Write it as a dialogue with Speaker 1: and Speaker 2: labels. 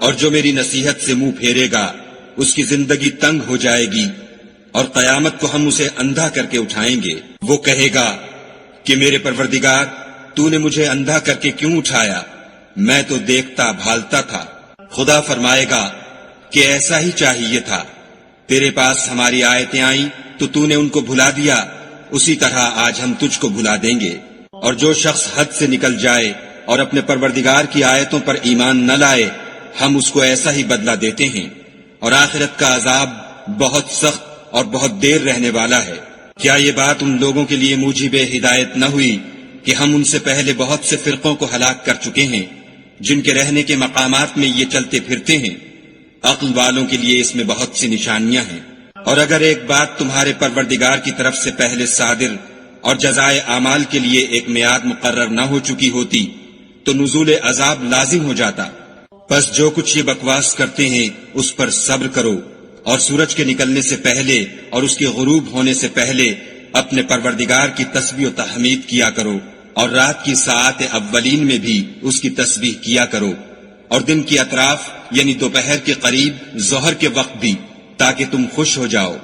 Speaker 1: اور جو میری نصیحت سے منہ پھیرے گا اس کی زندگی تنگ ہو جائے گی، اور قیامت کو ہم اسے اندھا کر کے اٹھائیں گے۔ وہ کہے گا کہ میرے پروردگار، تو نے مجھے اندھا کر کے کیوں اٹھایا؟ میں تو دیکھتا بھالتا تھا۔ خدا فرمائے گا کہ ایسا ہی چاہیے تھا، تیرے پاس ہماری آیتیں آئیں تو نے ان کو بھلا دیا، اسی طرح آج ہم تجھ کو بھلا دیں گے۔ اور جو شخص حد سے نکل جائے اور اپنے پروردگار کی آیتوں پر ایمان نہ لائے، ہم اس کو ایسا ہی بدلہ دیتے ہیں، اور آخرت کا عذاب بہت سخت اور بہت دیر رہنے والا ہے۔ کیا یہ بات ان لوگوں کے لیے موجب ہدایت نہ ہوئی کہ ہم ان سے پہلے بہت سے فرقوں کو ہلاک کر چکے ہیں، جن کے رہنے کے مقامات میں یہ چلتے پھرتے ہیں؟ عقل والوں کے لیے اس میں بہت سی نشانیاں ہیں۔ اور اگر ایک بات تمہارے پروردگار کی طرف سے پہلے صادر اور جزائے اعمال کے لیے ایک میعاد مقرر نہ ہو چکی ہوتی تو نزول عذاب لازم ہو جاتا۔ پس جو کچھ یہ بکواس کرتے ہیں اس پر صبر کرو، اور سورج کے نکلنے سے پہلے اور اس کے غروب ہونے سے پہلے اپنے پروردگار کی تسبیح و تحمید کیا کرو، اور رات کی ساعات اولین میں بھی اس کی تسبیح کیا کرو، اور دن کی اطراف یعنی دوپہر کے قریب ظہر کے وقت بھی، تاکہ تم خوش ہو جاؤ۔